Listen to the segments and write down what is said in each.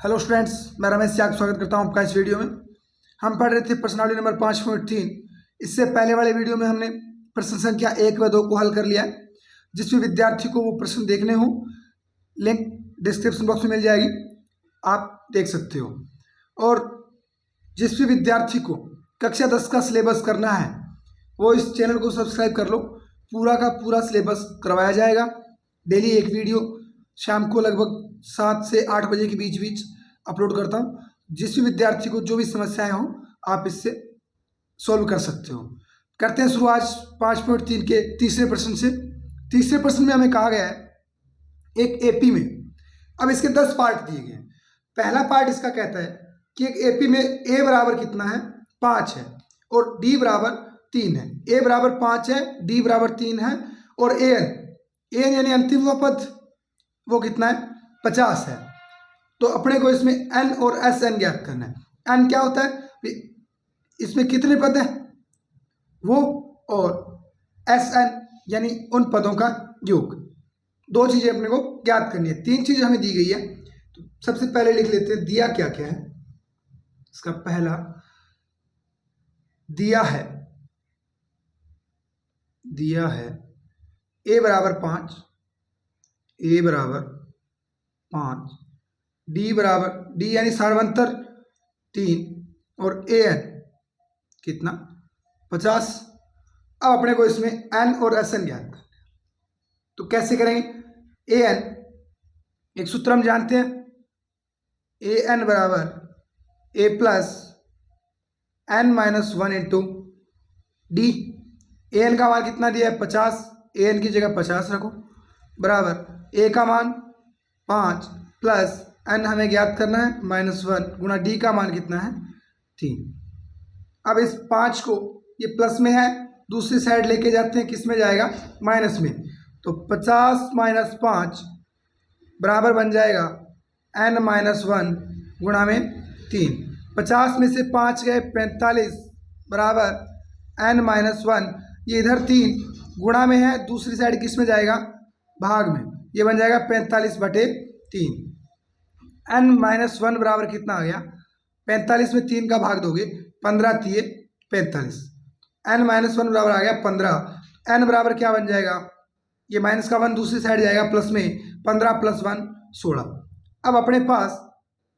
Hello students, मैं रमेश याग स्वागत करता हूं आपका इस वीडियो में। हम पढ़ रहे थे पर्सनालिटी नंबर 5.3। इससे पहले वाले वीडियो में हमने प्रश्न संख्या 1 व 2 को हल कर लिया है। जिस भी विद्यार्थी को वो प्रश्न देखने हो, लिंक डिस्क्रिप्शन बॉक्स में मिल जाएगी, आप देख सकते हो। और जिस भी विद्यार्थी को कक्षा 10 का सिलेबस करना है वो इस चैनल को सब्सक्राइब कर लो। पूरा का पूरा सिलेबस करवाया जाएगा। डेली एक वीडियो शाम को लगभग 7 से 8 बजे के बीच बीच अपलोड करता हूँ। जिस भी विद्यार्थी को जो भी समस्याएं हो आप इससे सॉल्व कर सकते हो। करते हैं शुरू आज 5.3 के तीसरे प्रश्न से। तीसरे प्रश्न में हमें कहा गया है एक एपी में, अब इसके 10 पार्ट दिए गए हैं। पहला पार्ट इसका कहता है कि एक एपी में ए बराबर कितना है, 5 है, और डी बराबर 3 है। ए बराबर 5 है, डी बराबर 3 है, और एन यानी अंतिम पद वो कितना है, 50 है। तो अपने को इसमें एन और एस एन ज्ञात करना है। एन क्या होता है, इसमें कितने पद है वो, और एस एन यानी उन पदों का योग। दो चीजें अपने को ज्ञात करनी है। 3 चीजें हमें दी गई है। तो सबसे पहले लिख लेते हैं दिया क्या क्या है। इसका पहला दिया है ए बराबर 5, ए बराबर 5, डी यानी सार्वंतर 3, और ए एन कितना, 50। अब अपने को इसमें एन और एस एन ज्ञात करना है। तो कैसे करेंगे, ए एन एक सूत्र हम जानते हैं, ए एन बराबर a plus n minus 1 into d. A n का मान कितना दिया है, 50। ए एन की जगह 50 रखो, बराबर ए का मान 5 प्लस एन हमें ज्ञात करना है -1 गुणा डी का मान कितना है, 3। अब इस 5 को, ये प्लस में है, दूसरी साइड लेके जाते हैं, किस में जाएगा, माइनस में। तो 50 माइनस 5 बराबर बन जाएगा n-1 गुणा में 3। 50 में से 5 गए 45 बराबर n-1, ये इधर 3 गुणा में है, दूसरी साइड किस में जाएगा, भाग में। ये बन जाएगा 45/3। n-1 बराबर कितना आ गया, 45 में 3 का भाग दोगे, 15 3 45। n-1 बराबर आ गया 15। n बराबर क्या बन जाएगा, ये माइनस का 1 दूसरी साइड जाएगा, प्लस में 15 + 1 16। अब अपने पास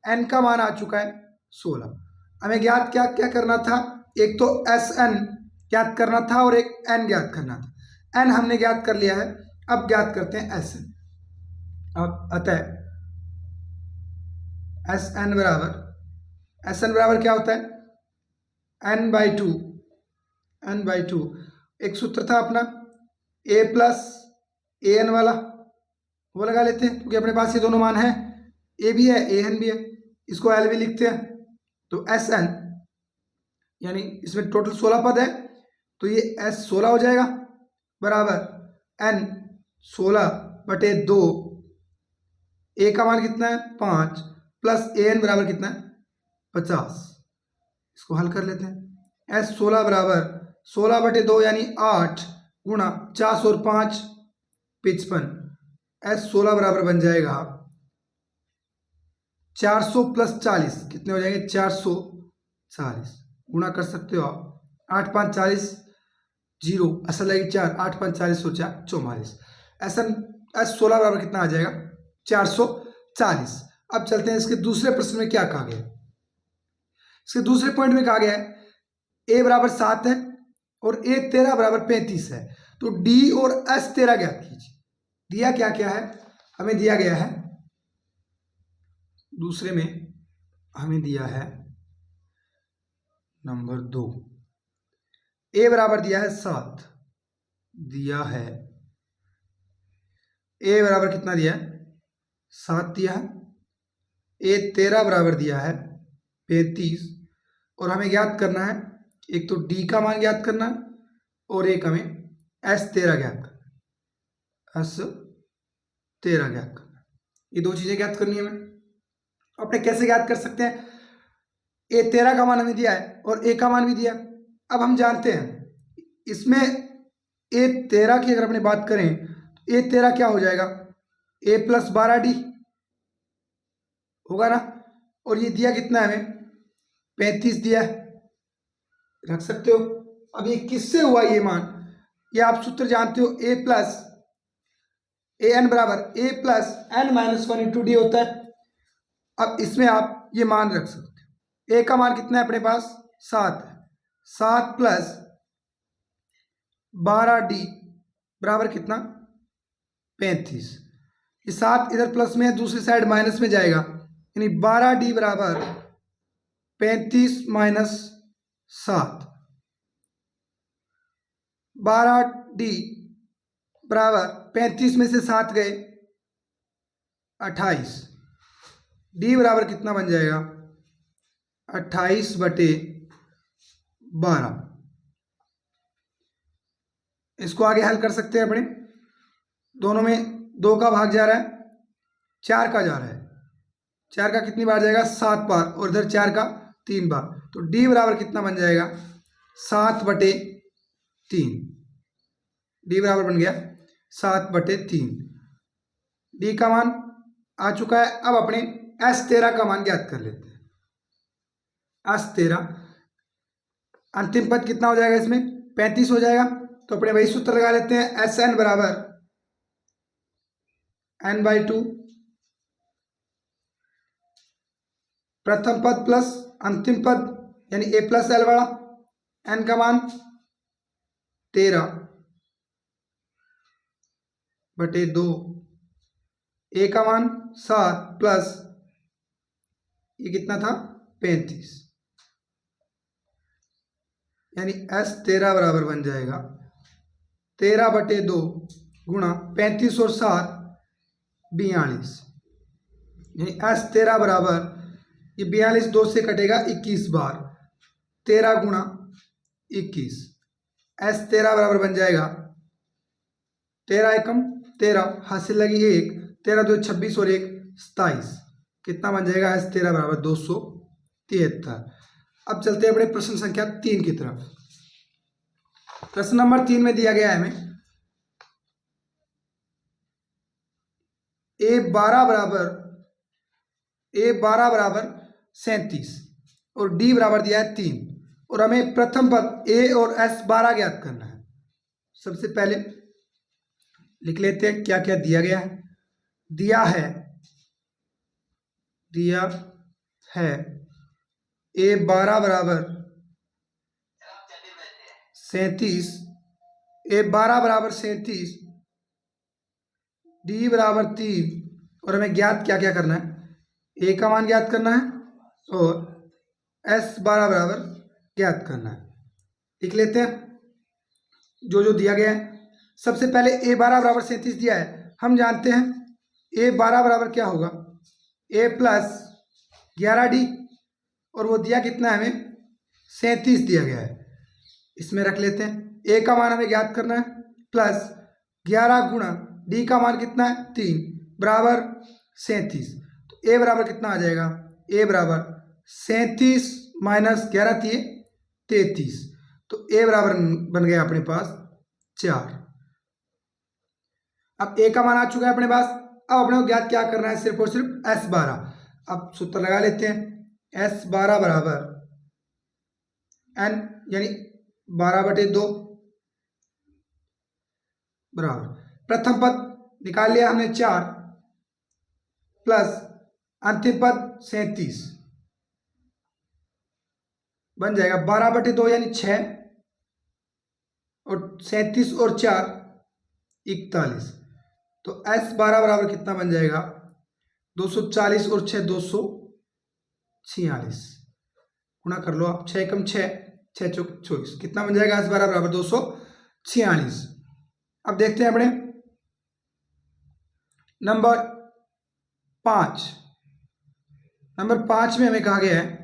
n का मान आ चुका है 16। हमें ज्ञात क्या क्या करना था, एक तो एस एन ज्ञात करना था और एक n ज्ञात करना था। n हमने ज्ञात कर लिया है, अब ज्ञात करते हैं एस एन। अब अतः एस एन बराबर क्या होता है, n/2। एक सूत्र था अपना a प्लस ए एन वाला, वो लगा लेते हैं क्योंकि अपने पास ये दोनों मान हैं, ए भी है ए एन भी है। इसको एल भी लिखते हैं। तो एस एन यानी इसमें टोटल 16 पद है, तो ये एस 16 हो जाएगा, बराबर एन 16/2। ए का मान कितना है, 5 प्लस ए एन बराबर कितना है, 50। इसको हल कर लेते हैं। एस 16 बराबर 16/2 यानी 8 गुणा 4 और 5 55। एस 16 बराबर बन जाएगा 400 + 40, कितने हो जाएंगे, 440। गुणा कर सकते हो आप, 8 5 40 0, असल लगेगी 4, 8 5 40 हो 44। एस 16 बराबर कितना आ जाएगा, 440। अब चलते हैं इसके दूसरे प्रश्न में क्या कहा गया है। इसके दूसरे पॉइंट में कहा गया है ए बराबर 7 है और ए 13 बराबर 35 है। तो डी और एस 13 ज्ञात कीजिए। दिया क्या क्या है, हमें दिया गया है, दूसरे में हमें दिया है नंबर 2, ए बराबर दिया है 7, दिया है ए बराबर कितना दिया है, 7 दिया है। ए 13 बराबर दिया है 35, और हमें ज्ञात करना है, एक तो डी का मान ज्ञात करना है और एक हमें एस 13 ज्ञात करना है, एस 13 ज्ञात करना है। ये दो चीजें ज्ञात करनी है हमें। अपने कैसे ज्ञात कर सकते हैं, ए 13 का मान हमें दिया है और ए का मान भी दिया। अब हम जानते हैं इसमें ए 13 की अगर अपने बात करें तो ए 13 क्या हो जाएगा, ए + 12 डी होगा ना। और ये दिया कितना है हमें, 35 दिया है, रख सकते हो। अब ये किससे हुआ ये मान, ये आप सूत्र जानते हो, ए प्लस ए एन बराबर a plus n minus one into d होता है। अब इसमें आप ये मान रख सकते हो। ए का मान कितना है अपने पास, 7 है, 7 प्लस 12d बराबर कितना, 35। ये 7 इधर प्लस में है, दूसरी साइड माइनस में जाएगा, यानी 12d बराबर 35 माइनस 7। 12d बराबर 35 में से 7 गए 28, d बराबर कितना बन जाएगा, 28/12। इसको आगे हल कर सकते हैं अपने, दोनों में 2 का भाग जा रहा है, 4 का जा रहा है, 4 का कितनी बार जाएगा, 7 बार, और इधर 4 का 3 बार, तो d बराबर कितना बन जाएगा, 7/3। d बराबर बन गया 7/3। d का मान आ चुका है। अब अपने S13 का मान ज्ञात कर लेते हैं। S13 अंतिम पद कितना हो जाएगा, इसमें 35 हो जाएगा, तो अपने वही सूत्र लगा लेते हैं, Sn बराबर n/2 प्रथम पद प्लस अंतिम पद यानी a प्लस एल वाला, n का मान 13/2, a का मान 7 प्लस ये कितना था, 35, यानी S13 बराबर बन जाएगा 13/2 गुणा 35 और 7 42, यानी S13 बराबर, ये 42 2 से कटेगा 21 बार, 13 गुणा 21, S13 बराबर बन जाएगा 13 एकम 13, हासिल लगी 1, 13 2 26 और 1 27, कितना बन जाएगा, S13 बराबर 273। अब चलते हैं अपने प्रश्न संख्या 3 की तरफ। प्रश्न नंबर 3 में दिया गया है हमें A12 बराबर 37 और D बराबर दिया है 3, और हमें प्रथम पद A और S12 ज्ञात करना है। सबसे पहले लिख लेते हैं क्या क्या दिया गया है। दिया है A12 बराबर 37, A12 बराबर 37, D बराबर 3, और हमें ज्ञात क्या क्या करना है, A का मान ज्ञात करना है और S12 बराबर ज्ञात करना है। लिख लेते हैं जो जो दिया गया है। सबसे पहले A12 बराबर 37 दिया है, हम जानते हैं A12 बराबर क्या होगा, A प्लस 11D, और वो दिया कितना है हमें, 37 दिया गया है। इसमें रख लेते हैं, A का मान हमें ज्ञात करना है, प्लस 11 गुणा D का मान कितना है, 3 बराबर 37, तो A बराबर कितना आ जाएगा, A बराबर 37 माइनस 11 थी 33, तो A बराबर बन गया अपने पास 4। अब A का मान आ चुका है अपने पास, अब अपने को ज्ञात क्या करना है, सिर्फ और सिर्फ S12। अब सूत्र लगा लेते हैं, S12 बराबर n यानी 12/2 बराबर प्रथम पद निकाल लिया हमने 4 प्लस अंतिम पद 37 बन जाएगा 12/2 यानी 6, और 37 और 4 41, तो S12 बराबर कितना बन जाएगा, 240 और 6 246, गुणा कर लो आप, 6 एकम 6, 6 चौक 24, कितना बन जाएगा, S12 बराबर 246। अब देखते हैं अपने नंबर 5 में हमें कहा गया है,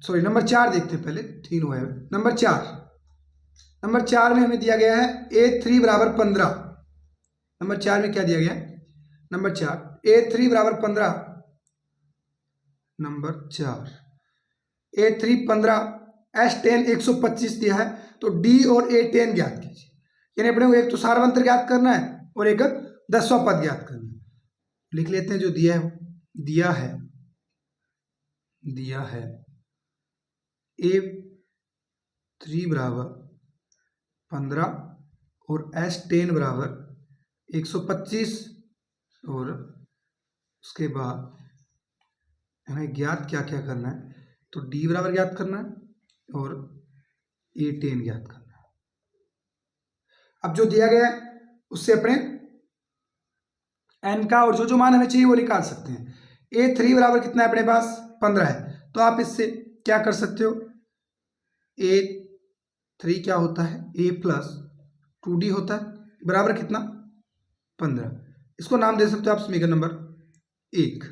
सॉरी नंबर 4 देखते हैं पहले, 3 हुआ है। नंबर 4 में हमें दिया गया है A3 बराबर 15। नंबर 4 में क्या दिया गया है, नंबर 4 A3 बराबर 15, नंबर 4 A3 15, S10 125 दिया है, तो D और A10 ज्ञात कीजिए, यानी अपने को एक तो सारवंतर ज्ञात करना है और एक 10वां पद ज्ञात करना है। लिख लेते हैं जो दिया है दिया है A3 बराबर 15 और S10 बराबर 125 और उसके बाद हमें ज्ञात क्या क्या करना है, तो D बराबर ज्ञात करना है और A10 ज्ञात करना है। अब जो दिया गया है उससे अपने n का और जो मान हमें चाहिए वो निकाल सकते हैं। A3 बराबर कितना है अपने पास 15 है, तो आप इससे क्या कर सकते हो, A3 क्या होता है A प्लस 2D होता है बराबर कितना 15, इसको नाम दे सकते हो आप समीकरण नंबर 1।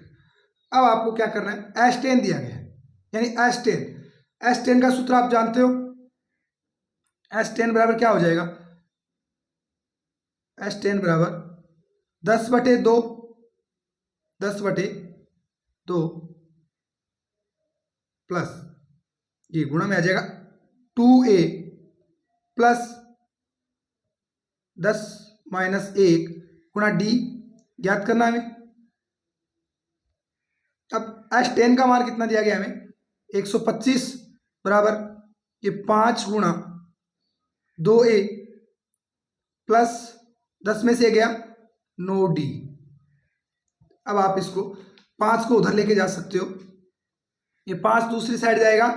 अब आपको क्या करना है, S10 दिया गया है यानी S10 का सूत्र आप जानते हो, S10 बराबर क्या हो जाएगा, S10 बराबर 10/2 प्लस ये गुणा में आ जाएगा 2A प्लस 10 माइनस 1 गुणा D ज्ञात करना हमें। अब S10 का मान कितना दिया गया हमें 125 बराबर ये 5 गुणा 2A प्लस 10 में से गया 9D। अब आप इसको 5 को उधर लेके जा सकते हो, ये 5 दूसरी साइड जाएगा,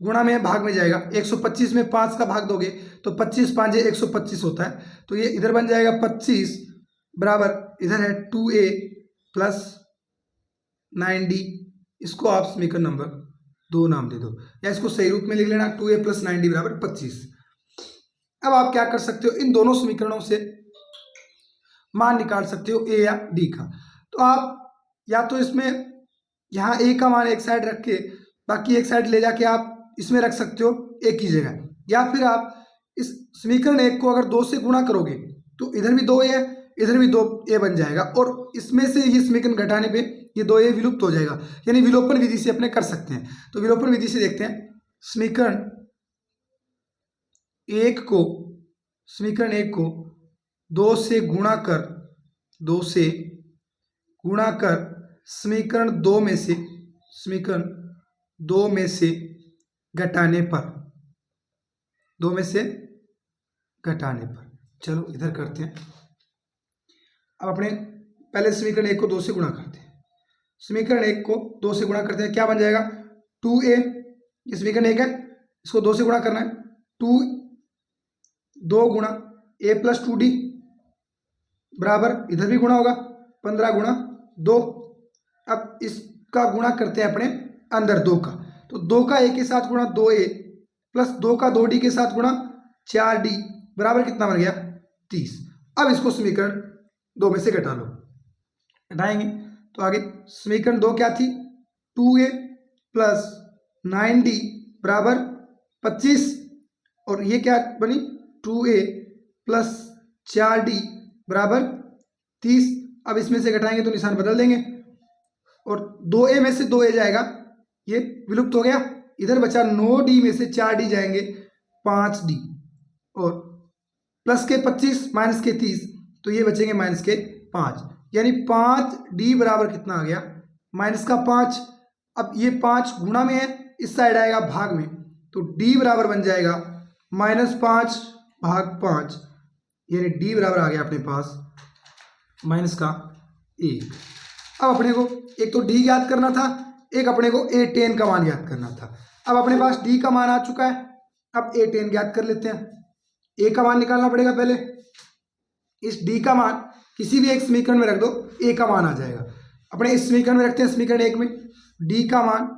गुणा में भाग में जाएगा, 125 में 5 का भाग दोगे तो 25 5 125 होता है, तो ये इधर बन जाएगा 25 बराबर इधर है 2A प्लस 9D। इसको आप समीकरण नंबर 2 नाम दे दो या इसको सही रूप में लिख लेना 2A प्लस 9D बराबर 25। अब आप क्या कर सकते हो, इन दोनों समीकरणों से मान निकाल सकते हो A या D का। तो आप या तो इसमें यहाँ A का मान एक साइड रख के बाकी एक साइड ले जाके आप इसमें रख सकते हो A की जगह, या फिर आप इस समीकरण 1 को अगर 2 से गुणा करोगे तो इधर भी 2A है इधर भी 2A बन जाएगा और इसमें से ये समीकरण घटाने पे ये 2A विलुप्त हो जाएगा, यानी विलोपन विधि से अपने कर सकते हैं। तो विलोपन विधि से देखते हैं, समीकरण 1 को 2 से गुणा कर समीकरण 2 में से घटाने पर चलो इधर करते हैं। अब अपने पहले समीकरण 1 को 2 से गुणा करते हैं, समीकरण 1 को 2 से गुणा करते हैं, क्या बन जाएगा 2A, ये समीकरण 1 है, इसको 2 से गुणा करना है, 2 गुणा A प्लस 2D बराबर इधर भी गुणा होगा 15 गुणा 2। अब इसका गुणा करते हैं अपने अंदर 2 का, तो 2 का A के साथ गुणा 2A प्लस 2 का 2D के साथ गुणा 4D बराबर कितना बन गया 30। अब इसको समीकरण 2 में से घटा लो, घटाएंगे तो आगे समीकरण 2 क्या थी 2A प्लस 9D बराबर 25 और ये क्या बनी 2A प्लस 4D बराबर 30। अब इसमें से घटाएंगे तो निशान बदल देंगे और 2A में से 2A जाएगा, ये विलुप्त हो गया, इधर बचा 9D में से 4D जाएंगे 5D और प्लस के 25 माइनस के 30, तो ये बचेंगे माइनस के 5, यानी 5D बराबर कितना आ गया माइनस का 5। अब ये 5 गुणा में है, इस साइड आएगा भाग में, तो D बराबर बन जाएगा -5 भाग 5, यानी D बराबर आ गया अपने पास माइनस का 1। अब अपने को एक तो D ज्ञात करना था, एक अपने को A10 का मान ज्ञात करना था। अब अपने पास D का मान आ चुका है, अब A10 ज्ञात कर लेते हैं। A का मान निकालना पड़ेगा पहले, इस D का मान किसी भी एक समीकरण में रख दो, A का मान आ जाएगा। अपने इस समीकरण में रखते हैं, समीकरण 1 में D का मान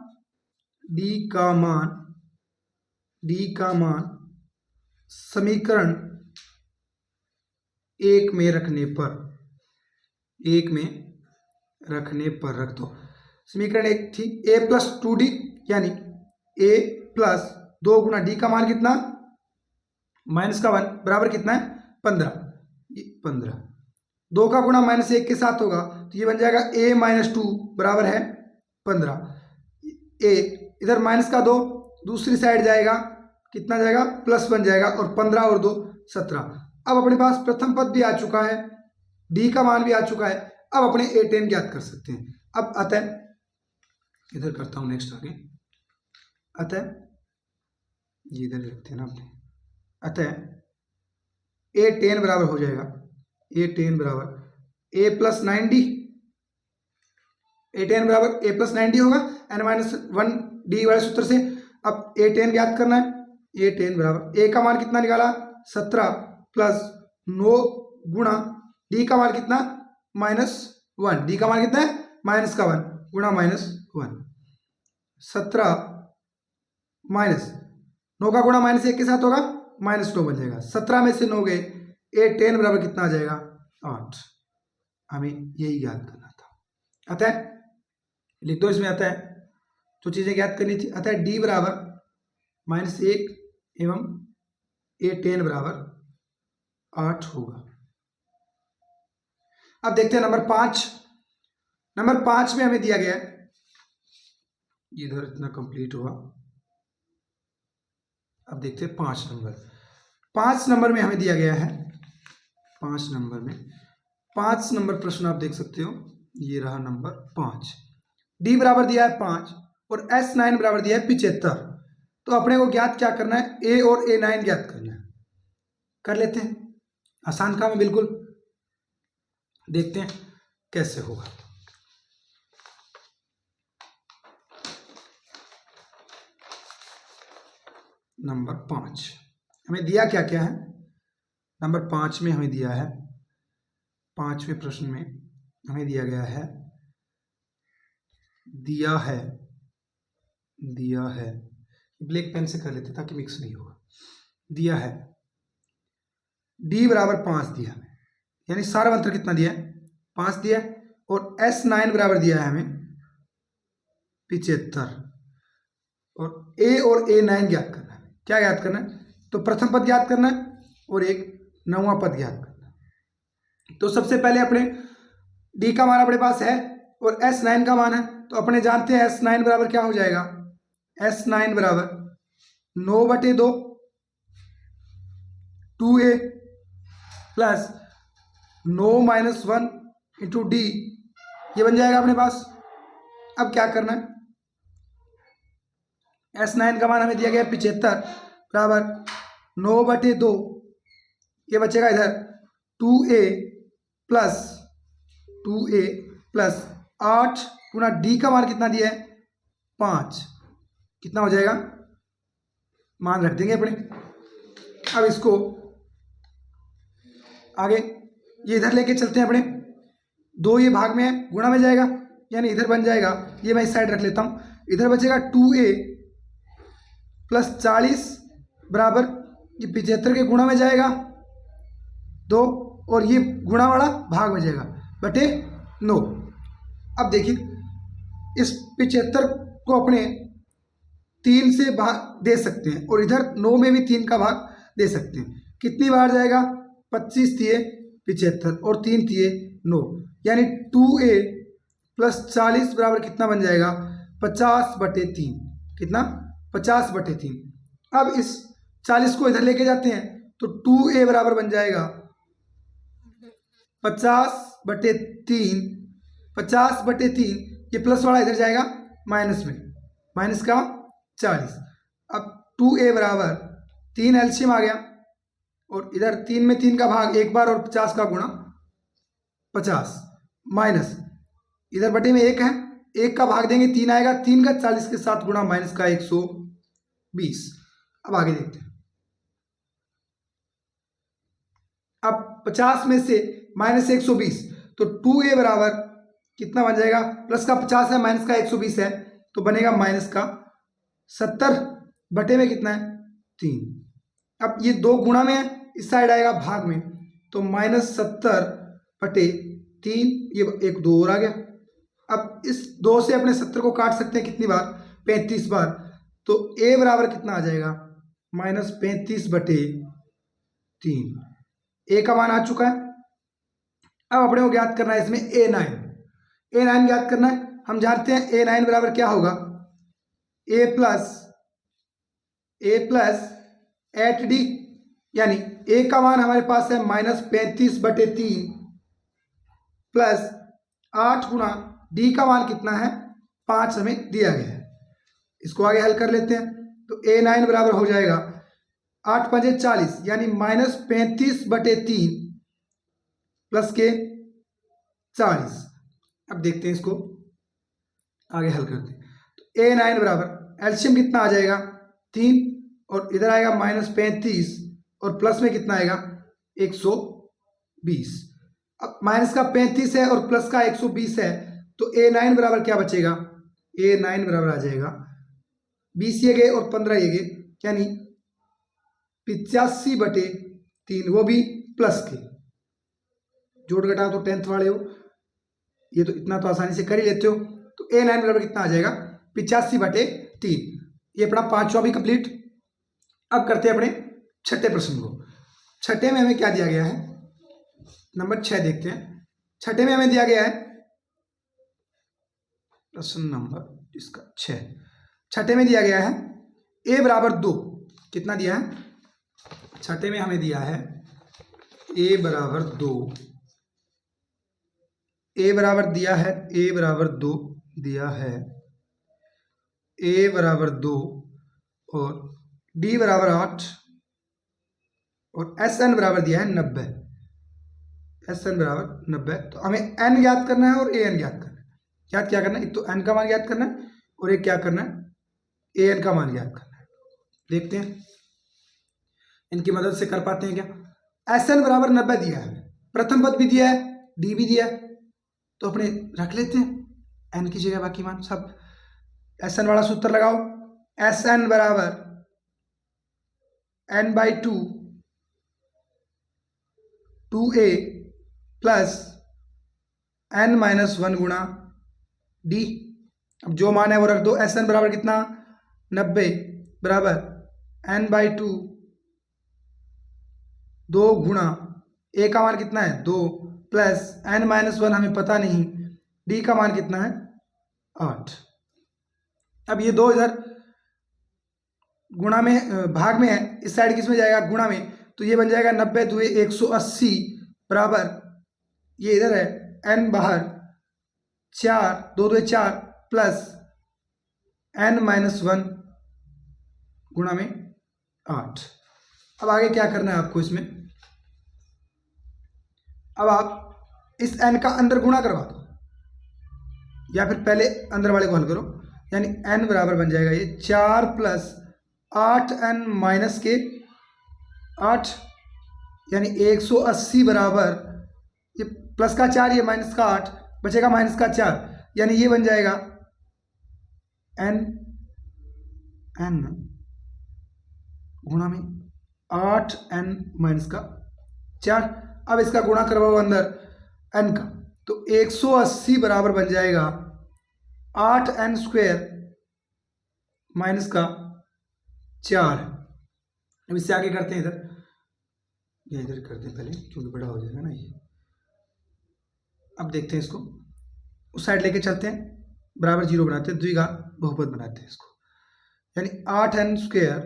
समीकरण 1 में रखने पर रख दो। समीकरण 1 थी A प्लस 2D, यानी A प्लस 2 गुना D का मान कितना माइनस का 1 बराबर कितना है 15। 2 का गुणा -1 के साथ होगा तो ये बन जाएगा A माइनस 2 बराबर है 15। A इधर माइनस का 2 दूसरी साइड जाएगा, कितना जाएगा प्लस बन जाएगा और 15 और 2 17। अब अपने पास प्रथम पद भी आ चुका है, D का मान भी आ चुका है, अब अपने A10 ज्ञात कर सकते हैं। अब अतः इधर करता हूँ नेक्स्ट आगे। अतः ये इधर लिखते हैं ना अपने। अतः ए 10 बराबर हो जाएगा, ए 10 बराबर ए प्लस 9d, ए 10 बराबर ए प्लस 9d होगा n-1 डी वाले सूत्र से। अब ए 10 ज्ञात करना है, ए 10 बराबर ए का मान कितना निकाला 17 प्लस 9 गुणा डी का मान कितना -1, डी का मान कितना है -1 गुणा -1, 17 माइनस 9 का गुणा -1 के साथ होगा -9 बन जाएगा। 17 में से 9 गए, ए 10 बराबर कितना आ जाएगा 8। हमें यही ज्ञात करना था। अतः लिख दो इसमें, अतः जो चीजें ज्ञात करनी थी। अतः डी बराबर -1 एवं ए 10 बराबर 8 होगा। अब देखते हैं नंबर 5। नंबर 5 में हमें दिया गया है, इधर इतना कंप्लीट हुआ। अब देखते हैं 5 नंबर। 5 नंबर में हमें दिया गया है, 5 नंबर प्रश्न आप देख सकते हो, ये रहा नंबर 5। डी बराबर दिया है 5 और S9 बराबर दिया है 75। तो अपने को ज्ञात क्या करना है, ए और A9 ज्ञात करना है। कर लेते हैं, आसान काम है बिल्कुल। देखते हैं कैसे होगा। नंबर 5 हमें दिया क्या क्या है। नंबर 5 में हमें दिया है, 5वें प्रश्न में हमें दिया गया है, दिया है ब्लैक पेन से कर लेते ताकि मिक्स नहीं होगा। दिया है डी बराबर 5 दिया है, यानी सारा अंतर कितना दिया है 5 दिया है। और S9 बराबर दिया है हमें 75 और ए और A9 ज्ञात करना है। क्या ज्ञात करना है, तो प्रथम पद ज्ञात करना है और एक 9वां पद ज्ञात करना है। तो सबसे पहले अपने डी का मान अपने पास है और S9 का मान है, तो अपने जानते हैं S9 बराबर क्या हो जाएगा, S9 बराबर 9/2 2a प्लस 9 - 1 इंटू डी, ये बन जाएगा अपने पास। अब क्या करना है, S9 का मान हमें दिया गया 75 बराबर 9/2, ये बचेगा इधर 2a प्लस 8 गुना डी का मान कितना दिया है 5, कितना हो जाएगा, मान रख देंगे अपने। अब इसको आगे ये इधर लेके चलते हैं अपने। 2 ये भाग में है, गुणा में जाएगा, यानी इधर बन जाएगा, ये मैं इस साइड रख लेता हूँ। इधर बचेगा 2a प्लस 40 बराबर, ये 75 के गुणा में जाएगा 2, और ये गुणा वाला भाग में जाएगा बटे 9। अब देखिए इस 75 को अपने 3 से भाग दे सकते हैं और इधर 9 में भी 3 का भाग दे सकते हैं। कितनी बार जाएगा, 25 दिए 75 और 3 दिए 9, यानी 2a प्लस 40 बराबर कितना बन जाएगा 50/3। कितना 50/3। अब इस 40 को इधर लेके जाते हैं तो 2a बराबर बन जाएगा 50/3, 50/3, ये प्लस वाला इधर जाएगा माइनस में, माइनस का 40। अब 2a बराबर 3 एलसीएम आ गया और इधर 3 में 3 का भाग एक बार और 50 का गुणा 50 माइनस इधर बटे में 1 है, 1 का भाग देंगे 3 आएगा, 3 का 40 के साथ गुणा माइनस का 120। अब आगे देखते हैं। अब 50 में से माइनस 120, तो 2a बराबर कितना बन जाएगा, प्लस का 50 है माइनस का 120 है, तो बनेगा माइनस का 70 बटे में कितना है 3। अब ये 2 गुणा में है, इस साइड आएगा भाग में, तो -70/3, ये एक 2 और आ गया। अब इस 2 से अपने 70 को काट सकते हैं कितनी बार, 35 बार, तो a बराबर कितना आ जाएगा -35/3। a का मान आ चुका है। अब अपने को ज्ञात करना है इसमें A9 ज्ञात करना है। हम जानते हैं A9 बराबर क्या होगा, a प्लस 8d, यानी a का मान हमारे पास है -35/3 प्लस 8 गुणा d का मान कितना है 5 हमें दिया गया है। इसको आगे हल कर लेते हैं। तो A9 बराबर हो जाएगा 8 पंजे 40 यानी -35/3 प्लस के 40। अब देखते हैं इसको आगे हल करते हैं। तो A9 बराबर एलसीएम कितना आ जाएगा 3 और इधर आएगा -35 और प्लस में कितना आएगा 120। अब माइनस का 35 है और प्लस का 120 है तो A9 बराबर क्या बचेगा, A9 बराबर आ जाएगा 20 ये गए और 15 ये गए यानी 85/3, वो भी प्लस के। जोड़ घटाओ तो 10th वाले हो, ये तो इतना तो आसानी से कर ही लेते हो। तो A9 बराबर कितना आ जाएगा 85/3। ये अपना 5वां भी कंप्लीट। अब करते हैं अपने छठे प्रश्न को। छठे में हमें क्या दिया गया है, नंबर 6 देखते हैं। छठे में हमें दिया गया है प्रश्न नंबर इसका 6। छठे में दिया गया है a बराबर 2। कितना दिया है छठे में हमें दिया है a बराबर 2। a बराबर दिया है a बराबर 2 दिया है a बराबर 2 और d बराबर 8 और Sn बराबर दिया है 90। Sn बराबर 90। तो हमें n ज्ञात करना है और an ज्ञात करना है। ज्ञात क्या करना है, एक तो n का मान ज्ञात करना है और एक क्या करना है an का मान ज्ञात करना है। देखते हैं इनकी मदद से कर पाते हैं क्या। Sn बराबर 90 दिया है, प्रथम पद भी दिया है d भी दिया है, तो अपने रख लेते हैं n की जगह बाकी मान सब। Sn वाला सूत्र लगाओ, Sn बराबर n/2 2a प्लस n-1 गुणा d। अब जो मान है वो रख दो। Sn बराबर कितना 90 बराबर n/2 2 गुणा a का मान कितना है 2 प्लस n-1 हमें पता नहीं, d का मान कितना है 8। अब ये 2 इधर गुणा में भाग में है, इस साइड किस में जाएगा गुणा में, तो ये बन जाएगा 90 2 180 बराबर ये इधर है n बाहर 4 2 2 4 प्लस n-1 गुणा में 8। अब आगे क्या करना है आपको इसमें, अब आप इस n का अंदर गुणा करवा दो या फिर पहले अंदर वाले को हल करो, यानी n बराबर बन जाएगा ये 4 प्लस 8n-8 यानी 180 बराबर ये प्लस का 4 ये माइनस का 8 बचेगा माइनस का 4 यानी ये बन जाएगा n गुणा में 8n-4। अब इसका गुणा करवाओ अंदर n का, तो 180 बराबर बन जाएगा 8n² माइनस का 4। अब इससे आगे करते हैं इधर, या इधर करते हैं पहले क्योंकि बड़ा हो जाएगा ना ये। अब देखते हैं इसको उस साइड लेके चलते हैं, बराबर 0 बनाते हैं, द्विघात बहुपद बनाते हैं इसको, यानी 8n²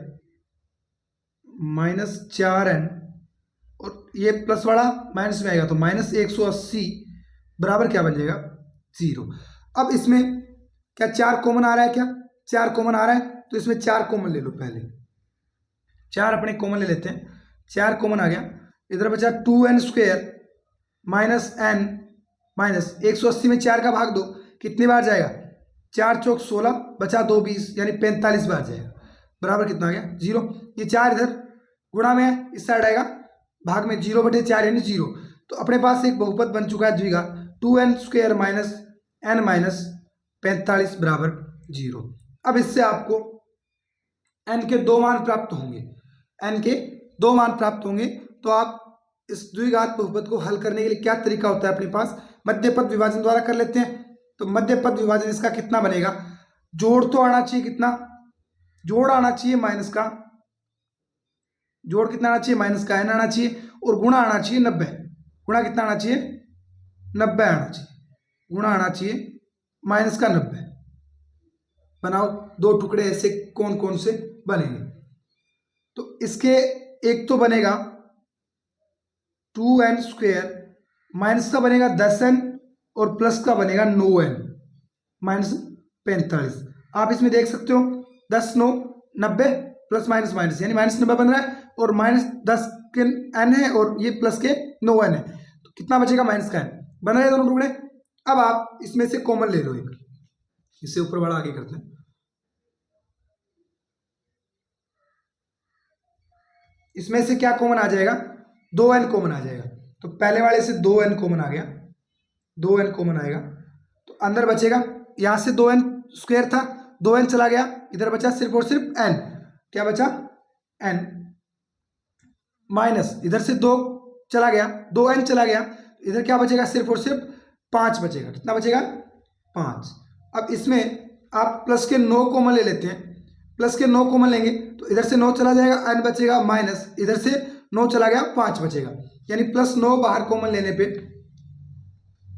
माइनस 4n और ये प्लस वाला माइनस में आएगा तो -180 बराबर क्या बन जाएगा 0। अब इसमें क्या 4 कॉमन आ रहा है, क्या 4 कॉमन आ रहा है, तो इसमें 4 कॉमन ले लो। पहले 4 अपने कॉमन ले लेते हैं, 4 कॉमन आ गया, इधर बचा 2n² माइनस n माइनस 180 में 4 का भाग दो, कितनी बार जाएगा 4 चौक 16 बचा 2 20 यानी 45 बार जाएगा, बराबर कितना आ गया 0। ये 4 इधर गुणा में है, इस साइड आएगा भाग में 0/4 यानी 0। तो अपने पास एक बहुपद बन चुका है द्विघात 2n² माइनस n माइनस 45 बराबर 0। अब इससे आपको n के 2 मान प्राप्त होंगे, n के 2 मान प्राप्त होंगे। तो आप इस द्विघात बहुपद को हल करने के लिए क्या तरीका होता है अपने पास, मध्य पद विभाजन द्वारा कर लेते हैं। तो मध्य पद विभाजन इसका कितना बनेगा, जोड़ तो आना चाहिए, कितना जोड़ आना चाहिए माइनस का, जोड़ कितना आना चाहिए माइनस का n आना चाहिए और गुणा आना चाहिए 90। गुणा कितना आना चाहिए 90 आना चाहिए, गुणा आना चाहिए माइनस का 90। बनाओ 2 टुकड़े ऐसे कौन कौन से बनेंगे, तो इसके एक तो बनेगा 2n² माइनस का बनेगा 10n और प्लस का बनेगा 9n माइनस 45। आप इसमें देख सकते हो 10 9 90 प्लस माइनस माइनस यानी -90 बन रहा है और -10 के n है और ये प्लस के 9n है, तो कितना बचेगा माइनस का n बन रहा है दोनों टुकड़े। अब आप इसमें से कॉमन ले लो एक, इससे ऊपर वाला आगे करते हैं। इसमें से क्या कॉमन आ जाएगा, 2n कॉमन आ जाएगा, तो पहले वाले से 2n कॉमन आ गया, 2n कॉमन आएगा तो अंदर बचेगा, यहां से 2n स्क्वायर था 2n चला गया, इधर बचा सिर्फ और सिर्फ n, क्या बचा n, माइनस इधर से 2 चला गया 2n चला गया, इधर क्या बचेगा सिर्फ और सिर्फ 5 बचेगा, कितना बचेगा 5। अब इसमें आप प्लस के 9 कॉमन ले लेते हैं, प्लस के 9 कॉमन लेंगे तो इधर से 9 चला जाएगा n बचेगा, माइनस इधर से 9 चला गया 5 बचेगा, यानी प्लस 9 बाहर कॉमन लेने पे,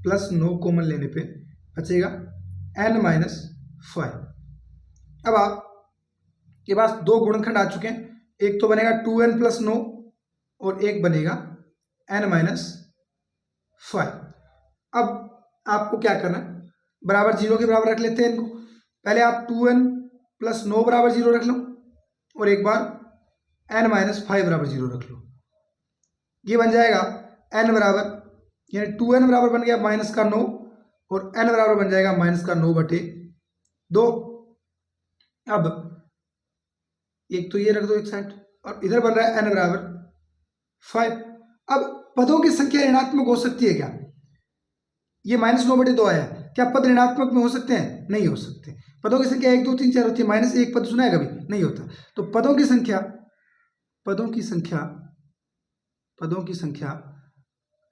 प्लस 9 कॉमन लेने पे बचेगा n माइनस 5। अब आपके पास दो गुणनखंड आ चुके हैं, एक तो बनेगा 2n प्लस 9 और एक बनेगा n माइनस 5। अब आपको क्या करना है, बराबर 0 के बराबर रख लेते हैं इनको, पहले आप 2n प्लस 9 बराबर 0 रख लो और एक बार n माइनस 5 बराबर 0 रख लो, ये बन जाएगा n बराबर, यानी 2n बराबर बन गया माइनस का 9 और n बराबर बन जाएगा माइनस का 9/2। अब एक तो ये रख दो एक साइड और इधर बन रहा है n बराबर 5। अब पदों की संख्या ऋणात्मक हो सकती है क्या, ये -9/2 आया, क्या पद ऋणात्मक में हो सकते हैं, नहीं हो सकते। पदों की संख्या 1 2 3 4 होती है, -1 पद सुना है कभी, नहीं होता। तो पदों की संख्या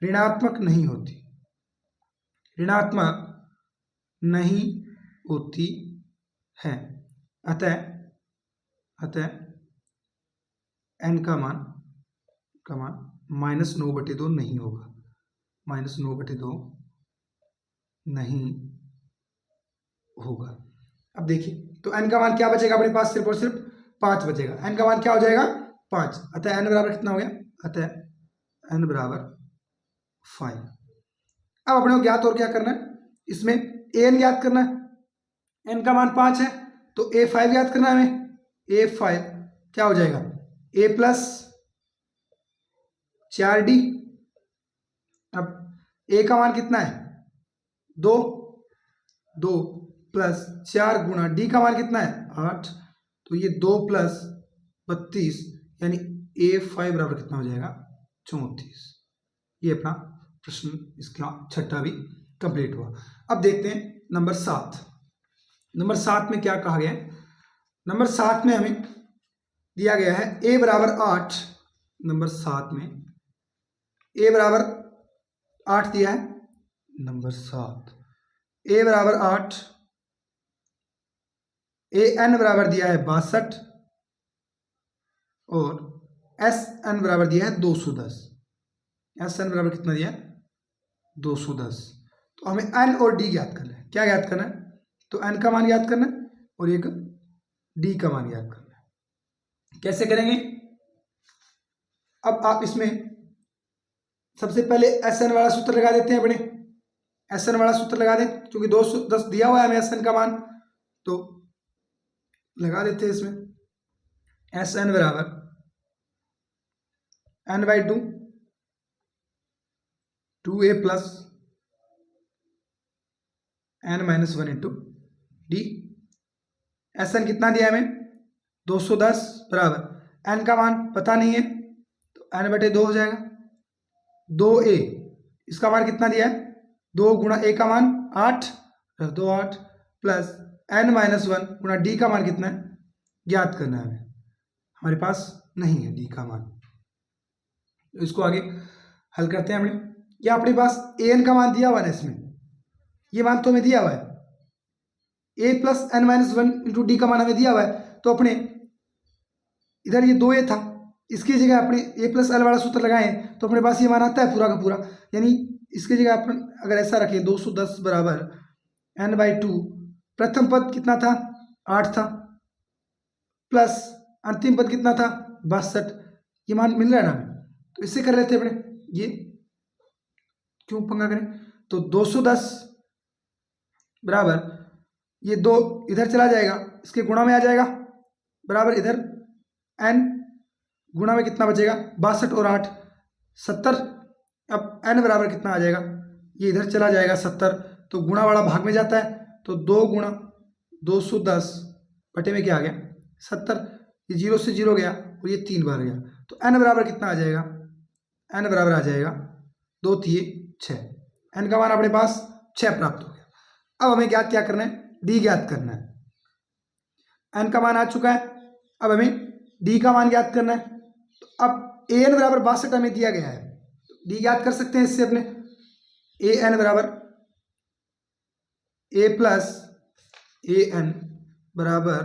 ऋणात्मक नहीं होती, ऋणात्मक नहीं होती है, अतः n का मान -9/2 नहीं होगा, -9/2 नहीं होगा। अब देखिए तो n का मान क्या बचेगा अपने पास, सिर्फ और सिर्फ 5 बचेगा, n का मान क्या हो जाएगा 5, अतः n बराबर कितना हो गया, अतः n बराबर 5। अब अपने को ज्ञात और क्या करना है, इसमें an ज्ञात करना है, n का मान 5 है तो a5 ज्ञात करना है हमें, a5 क्या हो जाएगा a प्लस 4d। अब a का मान कितना है 2 प्लस 4 गुणा d का मान कितना है 8, तो ये 2 प्लस 32 यानी a5 बराबर कितना हो जाएगा 34। ये अपना प्रश्न इसका छठा भी कंप्लीट हुआ। अब देखते हैं नंबर 7। नंबर 7 में क्या कहा गया है, नंबर 7 में हमें दिया गया है a बराबर 8, नंबर 7 में a बराबर 8 दिया है, नंबर 7 a बराबर 8, an बराबर दिया है 62 और sn बराबर दिया है 210। sn बराबर कितना दिया है 210। तो हमें n और d ज्ञात करना है, क्या ज्ञात करना है, तो n का मान ज्ञात करना है और एक d का मान ज्ञात करना है। कैसे करेंगे, अब आप इसमें सबसे पहले sn वाला सूत्र लगा देते हैं, अपने sn वाला सूत्र लगा दें, क्योंकि 210 दिया हुआ है हमें sn का मान, तो लगा देते हैं इसमें sn बराबर n/2 2a plus n-1 into D. sn कितना दिया है हमें 210 बराबर n का मान पता नहीं है तो n/2 हो जाएगा, 2a इसका मान कितना दिया है 2 गुणा a का मान 8 रख दो 8 प्लस n-1 गुणा d का मान कितना है ज्ञात करना है हमें, हमारे पास नहीं है d का मान, तो इसको आगे हल करते हैं। हमने या अपने पास an का मान दिया हुआ है ना, इसमें ये मान तो हमें दिया हुआ है, a plus n-1 into D का मान हमें दिया हुआ है, तो अपने इधर ये 2a था, इसकी जगह अपने a प्लस l वाला सूत्र लगाएं तो अपने पास ये मान आता है पूरा का पूरा, यानी इसकी जगह अपन अगर ऐसा रखें 210 बराबर n/2, प्रथम पद कितना था 8 था प्लस अंतिम पद कितना था 62, ये मान मिल रहा है ना हमें, तो इससे कर लेते हैं अपने, ये क्यों पंगा करें, तो 210 बराबर ये 2 इधर चला जाएगा, इसके गुणा में आ जाएगा, बराबर इधर n गुणा में कितना बचेगा 62 और 8 70। अब n बराबर कितना आ जाएगा, ये इधर चला जाएगा 70, तो गुणा वाला भाग में जाता है, तो 2 गुणा 210 बटे में क्या आ गया 70, ये 0 से 0 गया और ये 3 बार गया, तो n बराबर कितना आ जाएगा, n बराबर आ जाएगा 2 3 6, n का मान अपने पास 6 प्राप्त हो गया। अब हमें क्या करना है, d ज्ञात करना है। n का मान आ चुका है, अब हमें d का मान ज्ञात करना है। तो अब an बराबर 62 हमें दिया गया है, d ज्ञात कर सकते हैं इससे अपने, an बराबर a प्लस an बराबर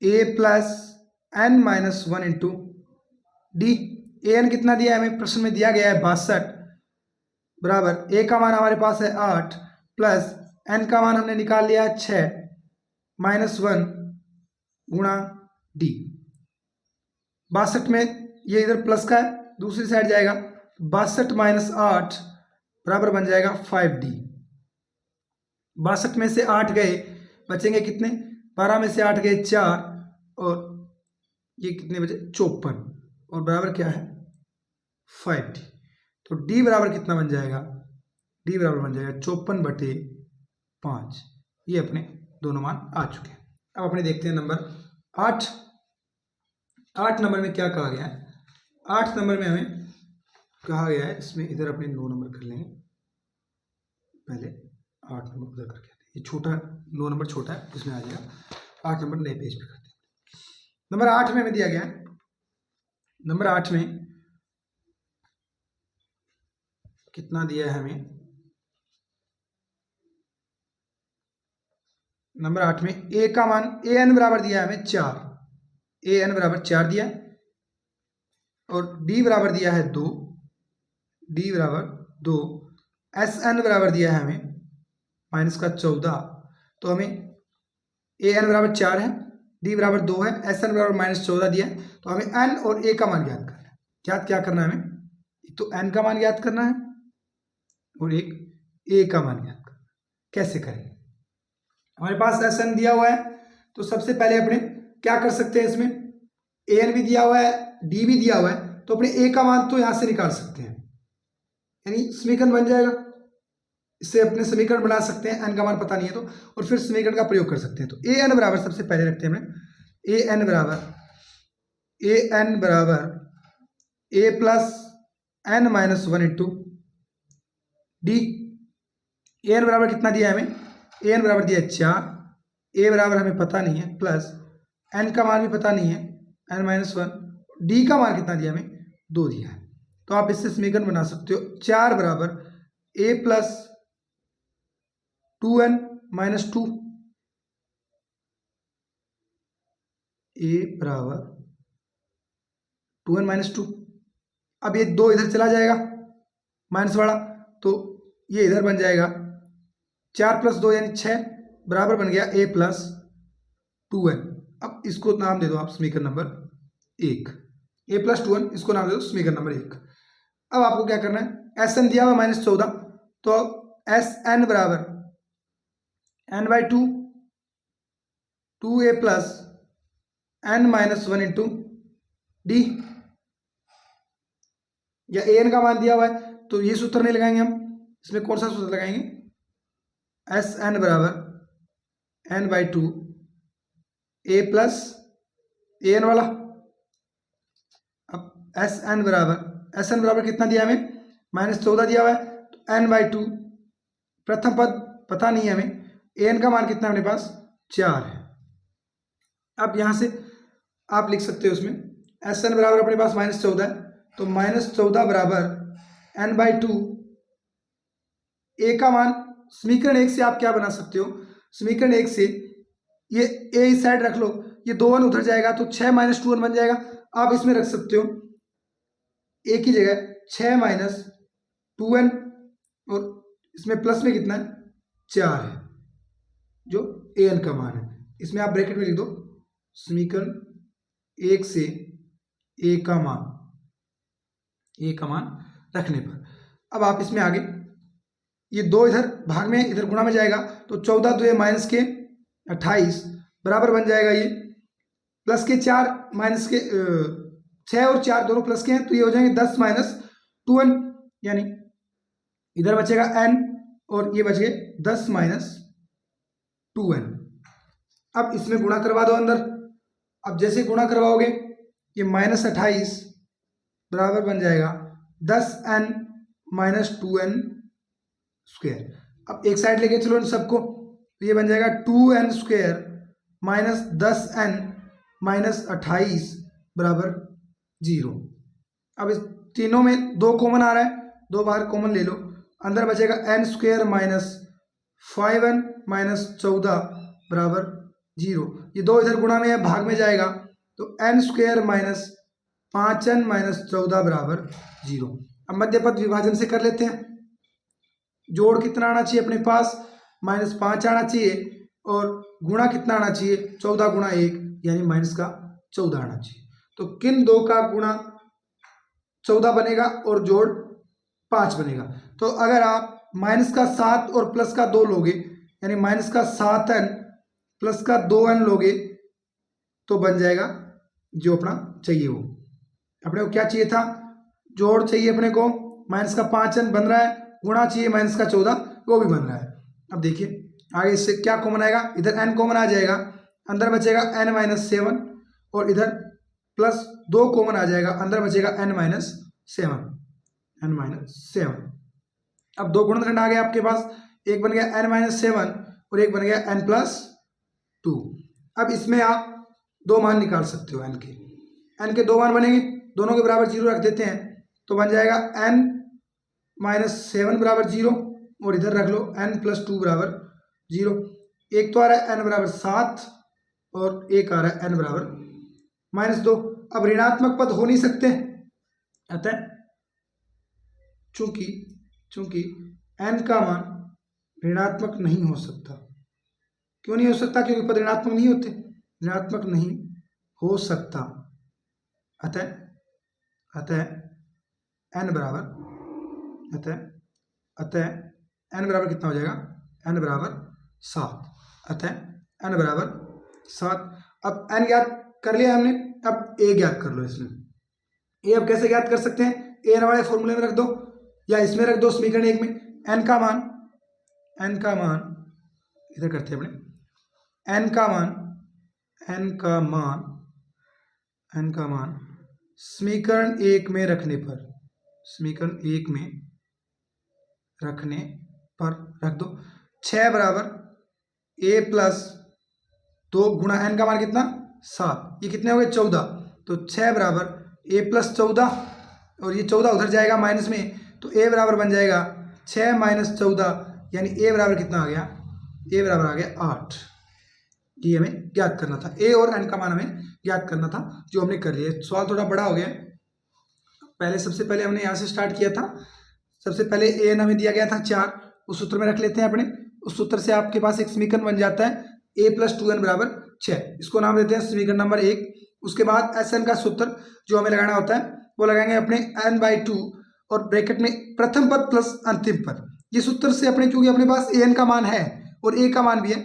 a plus n minus 1 into D. an कितना दिया है हमें, प्रश्न में दिया गया है 62, बराबर a का मान हमारे पास है 8 प्लस n का मान हमने निकाल लिया है 6 माइनस 1 गुणा डी। 62 में ये इधर प्लस का है, दूसरी साइड जाएगा, 62 माइनस 8 बराबर बन जाएगा 5d। 62 में से 8 गए, बचेंगे कितने, 12 में से 8 गए 4, और ये कितने बचे 54, और बराबर क्या है 5d। तो d बराबर कितना बन जाएगा, d बराबर बन जाएगा 54/5। ये अपने दोनों मान आ चुके हैं। अब अपने देखते हैं नंबर 8। 8 नंबर में क्या कहा गया है, 8 नंबर में हमें कहा गया है, इसमें इधर अपने 9 नंबर कर लेंगे, पहले 8 नंबर उधर करके, ये छोटा 9 नंबर छोटा है, इसमें आ जाएगा 8 नंबर नए पेज पे करते हैं। नंबर 8 में हमें दिया गया है, नंबर 8 में कितना दिया है हमें, नंबर 8 में a का मान an बराबर दिया है हमें 4, an बराबर 4 दिया है, और d बराबर दिया है 2, d बराबर 2, sn बराबर दिया है हमें माइनस का 14, तो हमें an बराबर 4 है, d बराबर 2 है, sn बराबर माइनस 14 दिया है, तो हमें n और a का मान ज्ञात करना है। क्या करना है हमें, एक तो n का मान ज्ञात करना है और एक a का मान ज्ञात करना है। कैसे करेंगे, हमारे पास sn दिया हुआ है, तो सबसे पहले अपने क्या कर सकते हैं, इसमें an भी दिया हुआ है, d भी दिया हुआ है, तो अपने a का मान तो यहां से निकाल सकते हैं, यानी समीकरण बन जाएगा, इससे अपने समीकरण बना सकते हैं, n का मान पता नहीं है तो, और फिर समीकरण का प्रयोग कर सकते हैं। तो an बराबर सबसे पहले रखते हैं हमें, an बराबर a plus n minus 1 into D. an बराबर कितना दिया है हमें, an बराबर दिया है 4, a बराबर हमें पता नहीं है, प्लस n का मान भी पता नहीं है n माइनस 1, d का मान कितना दिया हमें 2 दिया है। तो आप इससे समीकरण बना सकते हो, 4 बराबर a plus 2n minus 2, a बराबर 2n माइनस 2। अब ये 2 इधर चला जाएगा माइनस वाला, तो ये इधर बन जाएगा 4 प्लस 2 यानी 6, बराबर बन गया a प्लस 2n। अब इसको नाम दे दो आप समीकरण नंबर 1, a प्लस 2n, इसको नाम दे दो समीकरण नंबर 1। अब आपको क्या करना है, sn दिया हुआ माइनस 14, तो sn बराबर n/2 2a plus n minus 1 into D, या an का मान दिया हुआ है तो ये सूत्र नहीं लगाएंगे हम, इसमें कौन सा सूत्र लगाएंगे, sn बराबर n/2 a प्लस an वाला। अब sn बराबर कितना दिया हमें, माइनस 14 दिया हुआ है, तो n/2 प्रथम पद पता नहीं है हमें, an का मान कितना अपने पास 4 है। अब यहां से आप लिख सकते हो उसमें sn बराबर अपने पास माइनस 14 है, तो माइनस 14 बराबर n/2, a का मान समीकरण 1 से आप क्या बना सकते हो, समीकरण 1 से ये a इस साइड रख लो, ये 2n उधर जाएगा तो 6 माइनस 2n बन जाएगा। आप इसमें रख सकते हो a की जगह 6 माइनस 2n, और इसमें प्लस में कितना है 4 है, जो an का मान है। इसमें आप ब्रैकेट में लिख दो समीकरण 1 से a का मान रखने पर। अब आप इसमें आगे ये 2 इधर भाग में इधर गुणा में जाएगा तो 14 2 माइनस के 28 बराबर बन जाएगा ये प्लस के 4 माइनस के 6 और 4 दोनों प्लस के हैं तो ये हो जाएंगे 10 माइनस 2n, यानी इधर बचेगा n और ये बच गए 10 माइनस 2n। अब इसमें गुणा करवा दो अंदर। अब जैसे गुणा करवाओगे ये माइनस 28 बराबर बन जाएगा 10n माइनस 2n स्क्वायर। अब एक साइड लेके चलो इन सबको तो ये बन जाएगा 2n square minus 10n minus 28 बराबर 0। अब इस तीनों में 2 कॉमन आ रहा है, 2 बाहर कॉमन ले लो, अंदर बचेगा n square minus 5n minus 14 बराबर 0। ये 2 इधर गुणा में है, भाग में जाएगा तो n square minus 5n minus 14 बराबर 0। अब मध्य पद विभाजन से कर लेते हैं। जोड़ कितना आना चाहिए अपने पास, -5 आना चाहिए, और गुणा कितना आना चाहिए, 14 गुणा 1 यानी माइनस का 14 आना चाहिए। तो किन 2 का गुणा 14 बनेगा और जोड़ 5 बनेगा। तो अगर आप माइनस का 7 और प्लस का 2 लोगे यानी माइनस का 7n प्लस का 2n लोगे तो बन जाएगा जो अपना चाहिए वो। अपने को क्या चाहिए था, जोड़ चाहिए अपने को, माइनस का 5n बन रहा है, गुणा चाहिए माइनस का 14 वो भी बन रहा है। अब देखिए आगे इससे क्या कॉमन आएगा, इधर n कॉमन आ जाएगा, अंदर बचेगा n माइनस 7 और इधर प्लस 2 कॉमन आ जाएगा, अंदर बचेगा n माइनस 7। अब 2 गुणनखंड आ गए आपके पास, एक बन गया n माइनस 7 और एक बन गया n प्लस 2। अब इसमें आप 2 मान निकाल सकते हो n के 2 मान बनेंगे, दोनों के बराबर 0 रख देते हैं तो बन जाएगा n माइनस 7 बराबर 0 और इधर रख लो n प्लस 2 बराबर 0। एक तो आ रहा है n बराबर 7 और एक आ रहा है n बराबर -2। अब ऋणात्मक पद हो नहीं सकते, अतः चूंकि n का मान ऋणात्मक नहीं हो सकता। क्यों नहीं हो सकता, क्योंकि पद ऋणात्मक नहीं होते, ऋणात्मक नहीं हो सकता। अतः n बराबर कितना हो जाएगा, n बराबर 7। अतः n बराबर 7। अब n ज्ञात कर लिया हमने, अब a ज्ञात कर लो। इसमें a अब कैसे ज्ञात कर सकते हैं, a वाले फॉर्मूले में रख दो या इसमें रख दो समीकरण 1 में। n का मान इधर करते हैं अपने, n का मान समीकरण 1 में रखने पर रख दो। 6 बराबर a प्लस 2 गुणा n का मान कितना 7, ये कितने हो गए 14, तो 6 बराबर a प्लस 14 और ये 14 उधर जाएगा माइनस में तो a बराबर बन जाएगा 6 माइनस 14 यानी a बराबर कितना आ गया, a बराबर आ गया 8। ये हमें ज्ञात करना था, a और n का मान हमें ज्ञात करना था, जो हमने कर लिया। सवाल थोड़ा बड़ा हो गया है, सबसे पहले हमने यहाँ से स्टार्ट किया था। सबसे पहले a n हमें दिया गया था 4, उस सूत्र में रख लेते हैं अपने। उस सूत्र से आपके पास एक समीकरण बन जाता है a प्लस 2n बराबर 6, इसको नाम देते हैं समीकरण नंबर 1। उसके बाद Sn का सूत्र जो हमें लगाना होता है वो लगाएंगे अपने n/2 और ब्रैकेट में प्रथम पद प्लस अंतिम पद। ये सूत्र से अपने, क्योंकि अपने पास an का मान है और a का मान भी है,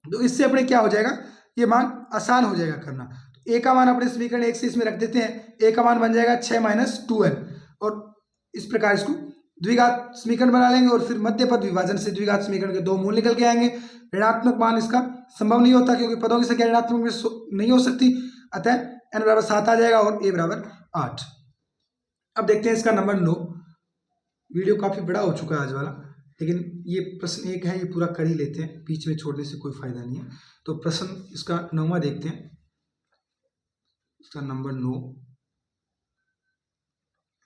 तो इससे अपने क्या हो जाएगा, ये मान आसान हो जाएगा करना। तो a का मान अपने समीकरण 1 से इसमें रख देते हैं, a का मान बन जाएगा 6 माइनस 2n और इस प्रकार इसको द्विघात समीकरण बना लेंगे और फिर मध्य पद विभाजन से द्विघात समीकरण के 2 मूल निकल के आएंगे। ऋणात्मक मान इसका संभव नहीं होता क्योंकि पदों की संख्या ऋणात्मक में नहीं हो सकती, अतः n बराबर 7 आ जाएगा और a बराबर 8। अब देखते हैं इसका नंबर 9। वीडियो काफ़ी बड़ा हो चुका है आज वाला, लेकिन ये प्रश्न 1 है, ये पूरा कर ही लेते हैं, बीच में छोड़ने से कोई फायदा नहीं है। तो प्रश्न इसका 9वां देखते हैं। इसका नंबर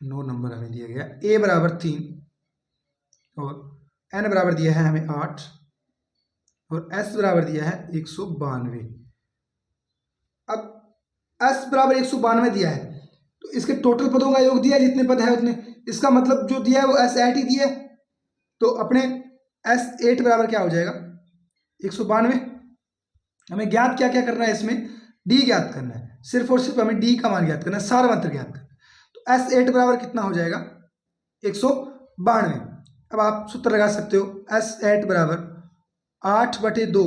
9 नंबर हमें दिया गया, a बराबर 3 और n बराबर दिया है हमें 8 और s बराबर दिया है 192। अब s बराबर 192 दिया है तो इसके टोटल पदों का योग दिया है, जितने पद है उतने, इसका मतलब जो दिया है वो s8 ही दिया है। तो अपने s8 बराबर क्या हो जाएगा 192। हमें ज्ञात क्या क्या करना है, इसमें d ज्ञात करना है, सिर्फ और सिर्फ हमें d का मान ज्ञात करना है, सारवंत्र ज्ञात करना है। तो s8 बराबर कितना हो जाएगा 192। अब आप सूत्र लगा सकते हो S8 बराबर 8/2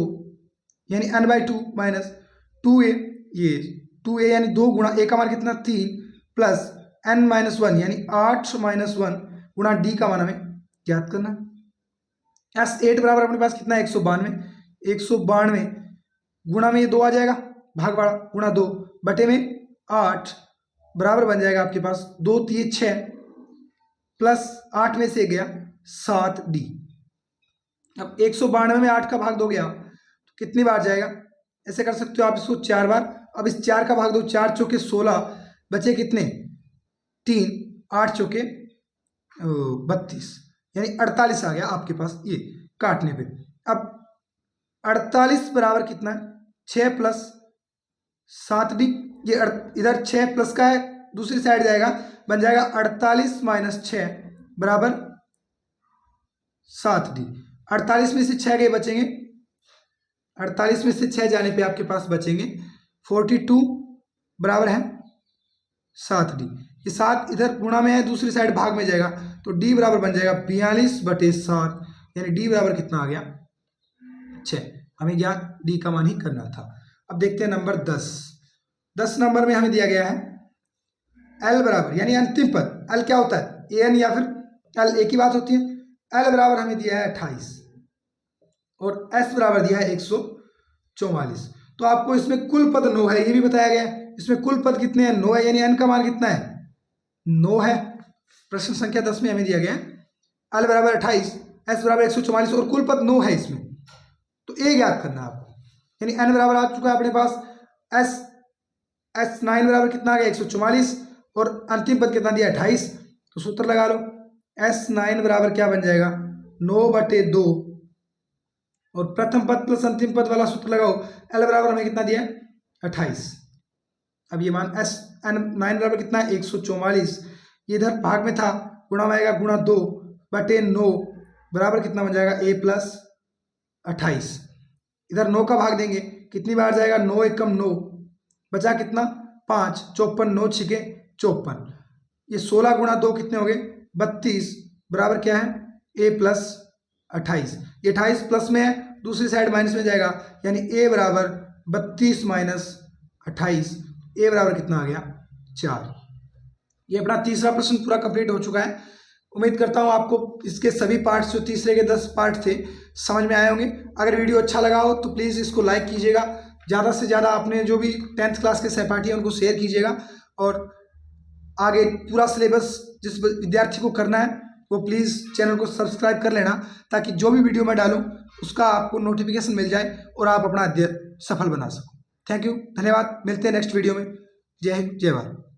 यानी n/2 माइनस 2a, ये 2a यानी 2 गुणा a का मान कितना 3 प्लस n-1 यानी 8-1 गुणा d का मान हमें ज्ञात करना। S8 बराबर अपने पास कितना है 192 गुणा में ये 2 आ जाएगा, भाग बाड़ा गुणा 2 बटे में 8 बराबर बन जाएगा आपके पास 2 3 6 प्लस 8 में से गया 7d। अब 192 में 8 का भाग दोगे आप तो कितनी बार जाएगा, ऐसे कर सकते हो आप इसको 4 बार। अब इस 4 का भाग दो, 4 चौके 16 बचे कितने 3, 8 चौके 32 यानी 48 आ गया आपके पास ये काटने पे। अब 48 बराबर कितना है 6 प्लस 7d, ये इधर 6 प्लस का है दूसरी साइड जाएगा, बन जाएगा 48 माइनस 6 बराबर 7d। 48 में से 6 गए बचेंगे, 48 में से 6 जाने पे आपके पास बचेंगे 42 बराबर है 7d। ये 7 इधर गुणा में है, दूसरी साइड भाग में जाएगा तो d बराबर बन जाएगा 42/7 यानी d बराबर कितना आ गया 6। हमें ज्ञात d का मान ही करना था। अब देखते हैं नंबर 10 नंबर में हमें दिया गया है l बराबर यानी अंतिम पद, l क्या होता है an या फिर l एक ही बात होती है। l बराबर हमें दिया है 28 और s बराबर दिया है 144। तो आपको इसमें कुल पद 9 है ये भी बताया गया है, इसमें कुल पद कितने हैं 9 है यानी n का मान कितना है 9 है। प्रश्न संख्या 10 में हमें दिया गया है l बराबर 28 s बराबर 144 और कुल पद 9 है इसमें, तो a ज्ञात करना है आपको। यानी n बराबर आ चुका है अपने पास s9 बराबर कितना आ गया 144 और अंतिम पद कितना दिया 28, तो सूत्र लगा लो s9 बराबर क्या बन जाएगा 9/2 और प्रथम पद प्लस अंतिम पद वाला सूत्र लगाओ, l बराबर हमें कितना दिया 28। अब ये मान n9 बराबर कितना है 144, ये इधर भाग में था गुणा में आएगा गुणा 2/9 बराबर कितना बन जाएगा a प्लस 28। इधर 9 का भाग देंगे कितनी बार जाएगा 9 एकम 9 बचा कितना 5, 54 9 छिके 54, ये 16 गुणा 2 कितने हो गए 32 बराबर क्या है a प्लस 28। ये 28 प्लस में है, दूसरी साइड माइनस में जाएगा यानी a बराबर 32 माइनस 28, a बराबर कितना आ गया 4। ये अपना तीसरा प्रश्न पूरा कंप्लीट हो चुका है। उम्मीद करता हूँ आपको इसके सभी पार्ट्स जो तीसरे के 10 पार्ट थे समझ में आए होंगे। अगर वीडियो अच्छा लगा हो तो प्लीज़ इसको लाइक कीजिएगा, ज़्यादा से ज़्यादा अपने जो भी 10th क्लास के सहपाठी हैं उनको शेयर कीजिएगा और आगे पूरा सिलेबस जिस विद्यार्थी को करना है वो प्लीज़ चैनल को सब्सक्राइब कर लेना ताकि जो भी वीडियो मैं डालूँ उसका आपको नोटिफिकेशन मिल जाए और आप अपना अध्ययन सफल बना सको। थैंक यू, धन्यवाद। मिलते हैं नेक्स्ट वीडियो में। जय हिंद, जय भारत।